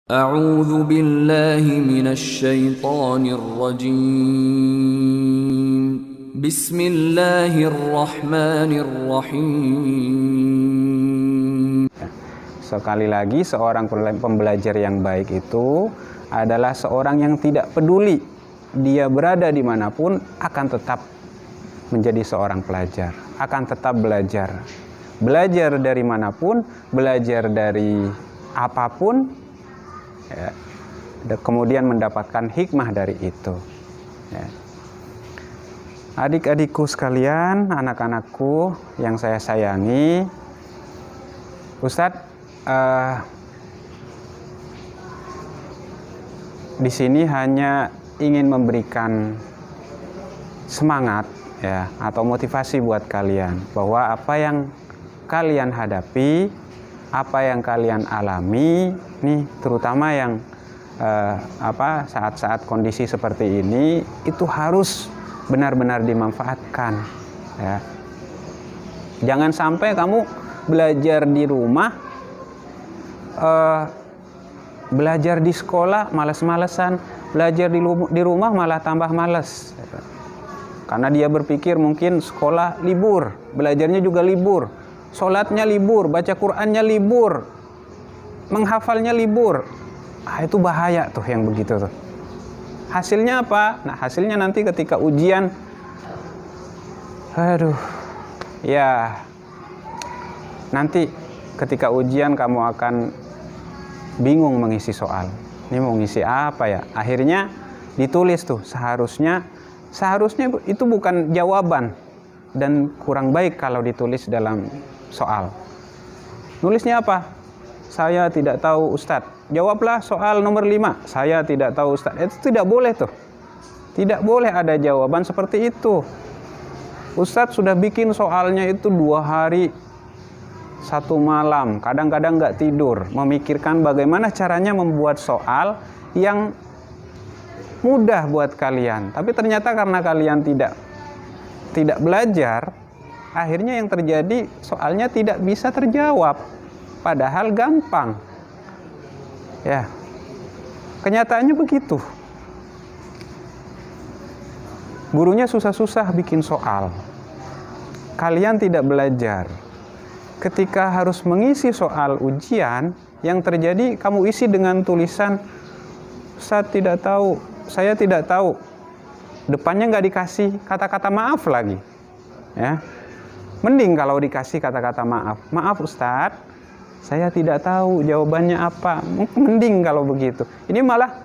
أعوذ بالله من الشيطان الرجيم بسم الله الرحمن الرحيم. Sekali lagi, seorang pembelajar yang baik itu adalah seorang yang tidak peduli dia berada dimanapun, akan tetap menjadi seorang pelajar, akan tetap belajar. Belajar dari manapun, belajar dari apapun, ya, kemudian mendapatkan hikmah dari itu. Ya. Adik-adikku sekalian, anak-anakku yang saya sayangi, Ustadz di sini hanya ingin memberikan semangat, ya, atau motivasi buat kalian bahwa apa yang kalian hadapi, apa yang kalian alami, nih terutama yang saat-saat kondisi seperti ini itu harus benar-benar dimanfaatkan. Ya. Jangan sampai kamu belajar di rumah, belajar di sekolah malas-malesan, belajar di rumah malah tambah males. Karena dia berpikir mungkin sekolah libur, belajarnya juga libur, sholatnya libur, baca Qur'annya libur, menghafalnya libur. Itu bahaya tuh yang begitu tuh. Hasilnya apa? Nah, hasilnya nanti ketika ujian, nanti ketika ujian kamu akan bingung mengisi soal. Ini mau ngisi apa ya? Akhirnya ditulis tuh, seharusnya itu bukan jawaban dan kurang baik kalau ditulis dalam soal. Nulisnya apa? Saya tidak tahu Ustadz. Jawablah soal nomor 5. Saya tidak tahu Ustadz. Itu tidak boleh tuh. Tidak boleh ada jawaban seperti itu. Ustadz sudah bikin soalnya itu 2 hari 1 malam, kadang-kadang nggak tidur, memikirkan bagaimana caranya membuat soal yang mudah buat kalian. Tapi ternyata karena kalian tidak belajar, akhirnya yang terjadi soalnya tidak bisa terjawab, padahal gampang. Ya, kenyataannya begitu. Gurunya susah-susah bikin soal, kalian tidak belajar. Ketika harus mengisi soal ujian, yang terjadi kamu isi dengan tulisan saya tidak tahu, saya tidak tahu. Depannya nggak dikasih kata-kata maaf lagi. Ya, mending kalau dikasih kata-kata maaf. Maaf Ustadz, saya tidak tahu jawabannya apa. Mending kalau begitu. Ini malah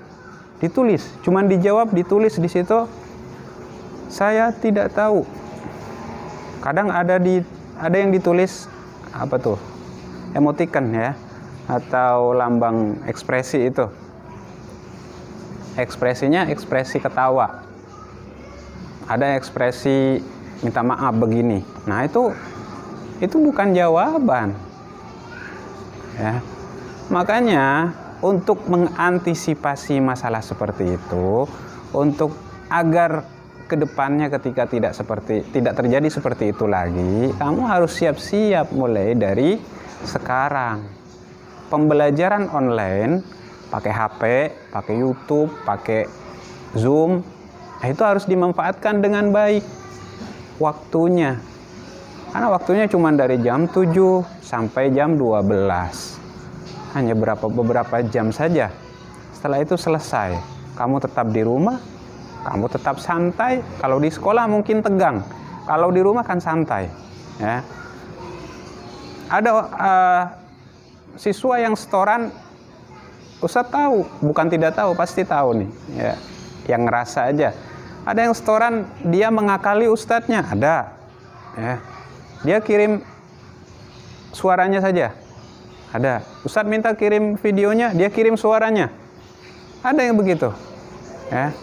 ditulis, cuman dijawab, ditulis di situ saya tidak tahu. Kadang ada yang ditulis apa tuh, emoticon ya, atau lambang ekspresi itu. Ekspresinya ekspresi ketawa, ada ekspresi minta maaf begini. Nah itu bukan jawaban. Ya. Makanya untuk mengantisipasi masalah seperti itu, untuk agar kedepannya ketika tidak terjadi seperti itu lagi, kamu harus siap-siap mulai dari sekarang. Pembelajaran online pakai HP, pakai YouTube, pakai Zoom, itu harus dimanfaatkan dengan baik waktunya. Karena waktunya cuma dari jam 7 sampai jam 12. Hanya beberapa jam saja. Setelah itu selesai. Kamu tetap di rumah, kamu tetap santai. Kalau di sekolah mungkin tegang, kalau di rumah kan santai. Ya. Ada siswa yang setoran, Ustadz tahu, bukan tidak tahu, pasti tahu nih. Ya. Yang ngerasa aja. Ada yang setoran, dia mengakali ustadznya, ada. Ya. Dia kirim suaranya saja, ada. Ustadz minta kirim videonya, dia kirim suaranya. Ada yang begitu. Ya.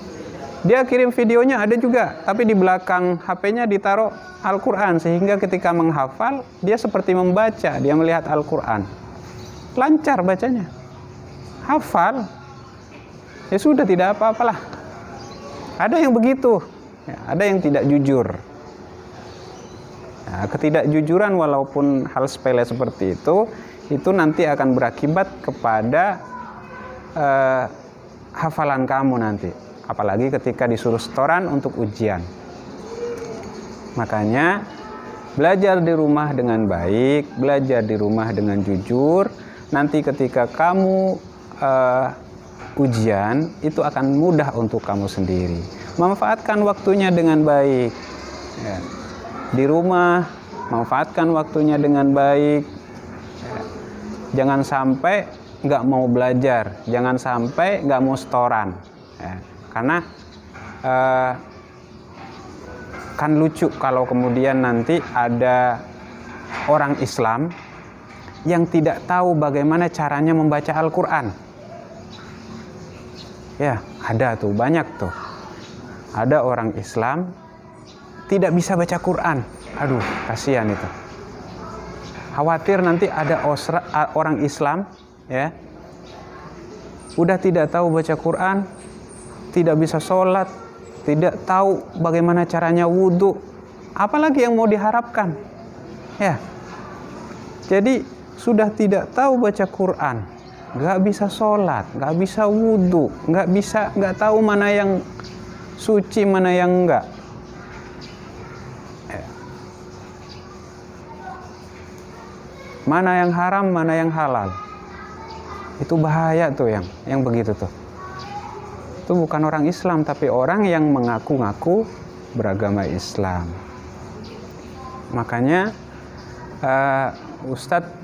Dia kirim videonya, ada juga, tapi di belakang HP-nya ditaruh Al-Quran, sehingga ketika menghafal, dia seperti membaca, dia melihat Al-Quran. Lancar bacanya. Hafal. Ya sudah, tidak apa-apalah. Ada yang begitu, ya, ada yang tidak jujur. Nah, ketidakjujuran walaupun hal sepele seperti itu nanti akan berakibat kepada hafalan kamu nanti, apalagi ketika disuruh setoran untuk ujian. Makanya belajar di rumah dengan baik, belajar di rumah dengan jujur. Nanti ketika kamu ujian, itu akan mudah untuk kamu sendiri. Manfaatkan waktunya dengan baik. Ya. Di rumah, manfaatkan waktunya dengan baik. Ya. Jangan sampai nggak mau belajar, jangan sampai nggak mau setoran. Ya. Karena kan lucu kalau kemudian nanti ada orang Islam yang tidak tahu bagaimana caranya membaca Al-Quran. Ya, ada tuh, banyak tuh. Ada orang Islam tidak bisa baca Quran. Aduh, kasihan itu. Khawatir nanti ada orang Islam, ya, udah tidak tahu baca Quran, tidak bisa sholat, tidak tahu bagaimana caranya wudhu, apalagi yang mau diharapkan, ya. Jadi sudah tidak tahu baca Quran, nggak bisa sholat, nggak bisa wudhu, nggak tahu mana yang suci, mana yang enggak. Ya. Mana yang haram, mana yang halal. Itu bahaya tuh yang begitu tuh. Itu bukan orang Islam, tapi orang yang mengaku-ngaku beragama Islam. Makanya Ustadz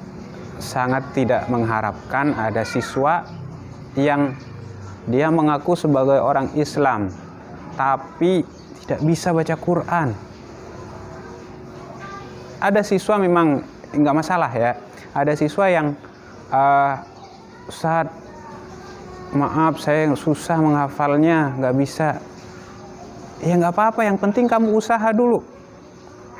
sangat tidak mengharapkan ada siswa yang dia mengaku sebagai orang Islam, tapi tidak bisa baca Quran. Ada siswa memang nggak masalah ya. Ada siswa yang Ustadz, maaf saya susah menghafalnya, nggak bisa. Ya nggak apa-apa, yang penting kamu usaha dulu.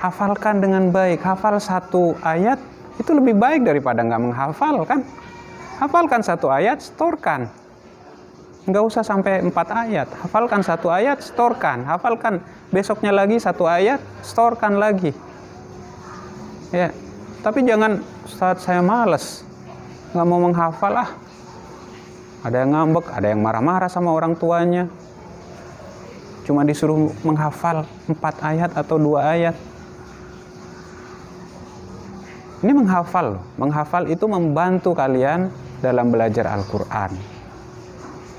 Hafalkan dengan baik. Hafal satu ayat itu lebih baik daripada nggak menghafal kan. Hafalkan satu ayat, setorkan. Nggak usah sampai 4 ayat. Hafalkan satu ayat, setorkan. Hafalkan besoknya lagi satu ayat, setorkan lagi. Ya, tapi jangan, Ustadz saya malas, nggak mau menghafal ah. Ada yang ngambek, ada yang marah-marah sama orang tuanya. Cuma disuruh menghafal 4 ayat atau 2 ayat. Ini menghafal. Menghafal itu membantu kalian dalam belajar Al-Quran.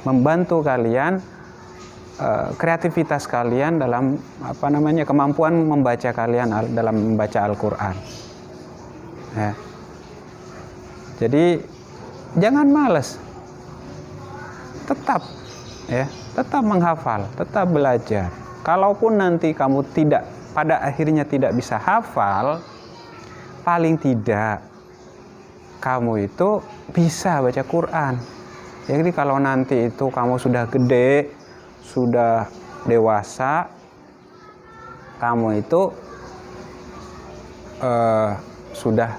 Membantu kalian, kreativitas kalian dalam kemampuan membaca kalian dalam membaca Al-Quran. Ya. Jadi jangan malas. Tetap menghafal, tetap belajar. Kalaupun nanti kamu pada akhirnya tidak bisa hafal, paling tidak kamu itu bisa baca Quran. Jadi kalau nanti itu kamu sudah gede, sudah dewasa, kamu itu sudah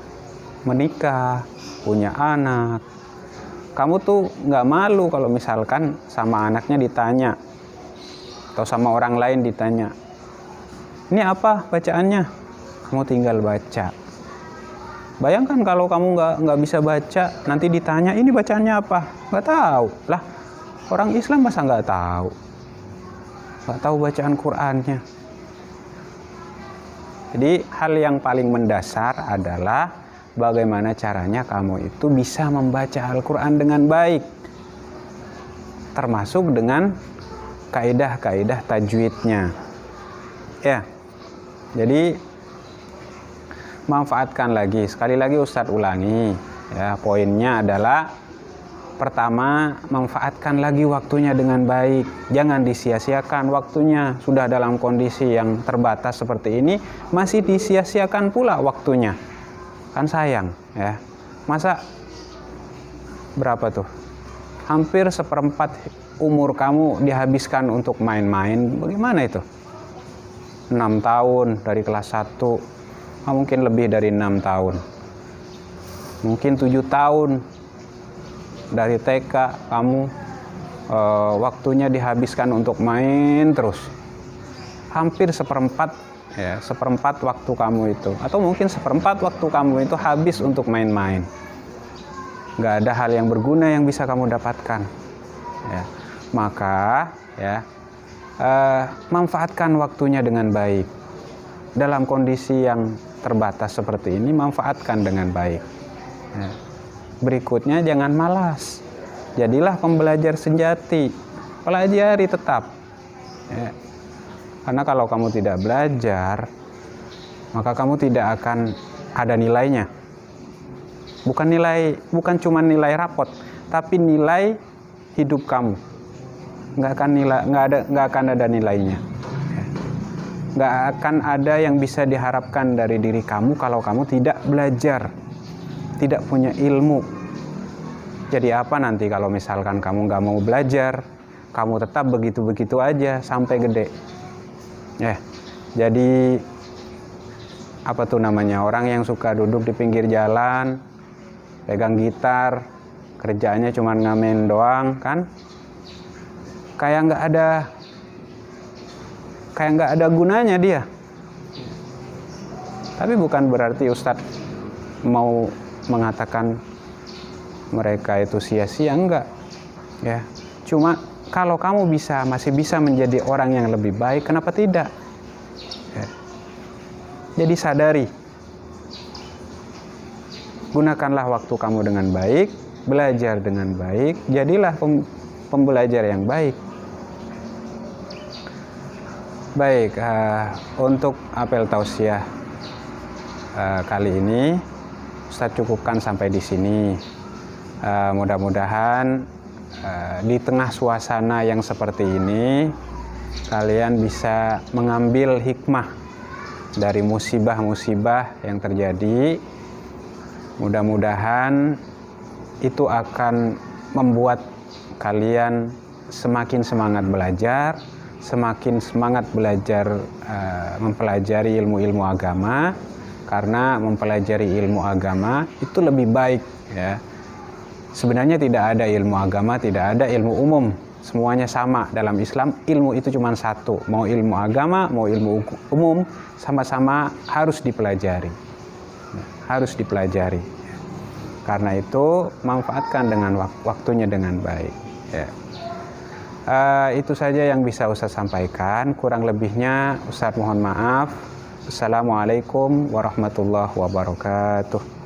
menikah, punya anak, kamu tuh nggak malu kalau misalkan sama anaknya ditanya atau sama orang lain ditanya, ini apa bacaannya? Kamu tinggal baca. Bayangkan kalau kamu nggak bisa baca, nanti ditanya ini bacaannya apa? Nggak tahu lah. Orang Islam masa nggak tahu bacaan Qurannya. Jadi hal yang paling mendasar adalah bagaimana caranya kamu itu bisa membaca Al-Quran dengan baik, termasuk dengan kaidah-kaidah tajwidnya. Ya, jadi manfaatkan lagi. Sekali lagi Ustadz ulangi, ya, poinnya adalah pertama, manfaatkan lagi waktunya dengan baik. Jangan disia-siakan waktunya. Sudah dalam kondisi yang terbatas seperti ini, masih disia-siakan pula waktunya. Kan sayang, ya. Masa berapa tuh? Hampir 1/4 umur kamu dihabiskan untuk main-main. Bagaimana itu? 6 tahun dari kelas 1, mungkin lebih dari 6 tahun. Mungkin 7 tahun dari TK kamu waktunya dihabiskan untuk main terus. Hampir 1/4, ya, 1/4 waktu kamu itu, atau mungkin 1/4 waktu kamu itu habis untuk main-main. nggak ada hal yang berguna yang bisa kamu dapatkan. Ya. Maka ya, manfaatkan waktunya dengan baik. Dalam kondisi yang terbatas seperti ini, manfaatkan dengan baik. Ya. Berikutnya, jangan malas. Jadilah pembelajar sejati. Pelajari tetap. Ya. Karena kalau kamu tidak belajar, maka kamu tidak akan ada nilainya. Bukan cuma nilai rapot, tapi nilai hidup kamu. Nggak akan ada nilainya. Nggak akan ada yang bisa diharapkan dari diri kamu kalau kamu tidak belajar, tidak punya ilmu. Jadi apa nanti kalau misalkan kamu nggak mau belajar, kamu tetap begitu-begitu aja sampai gede. Jadi apa tuh namanya, orang yang suka duduk di pinggir jalan, pegang gitar, kerjaannya cuma ngamen doang kan? Kayak nggak ada gunanya dia. Tapi bukan berarti Ustadz mau mengatakan mereka itu sia-sia, enggak. Ya, cuma kalau kamu masih bisa menjadi orang yang lebih baik, kenapa tidak? Ya. Jadi sadari, gunakanlah waktu kamu dengan baik, belajar dengan baik, jadilah pembelajar yang baik. Baik, untuk apel tausiah kali ini Ustadz cukupkan sampai di sini. Mudah-mudahan di tengah suasana yang seperti ini kalian bisa mengambil hikmah dari musibah-musibah yang terjadi. Mudah-mudahan itu akan membuat kalian semakin semangat belajar, semakin semangat belajar mempelajari ilmu-ilmu agama, karena mempelajari ilmu agama itu lebih baik ya. Sebenarnya tidak ada ilmu agama, tidak ada ilmu umum, semuanya sama dalam Islam. Ilmu itu cuma satu, mau ilmu agama, mau ilmu umum, sama-sama harus dipelajari, harus dipelajari. Karena itu manfaatkan dengan waktunya dengan baik ya. Itu saja yang bisa Ustaz sampaikan. Kurang lebihnya Ustaz mohon maaf. Assalamualaikum warahmatullahi wabarakatuh.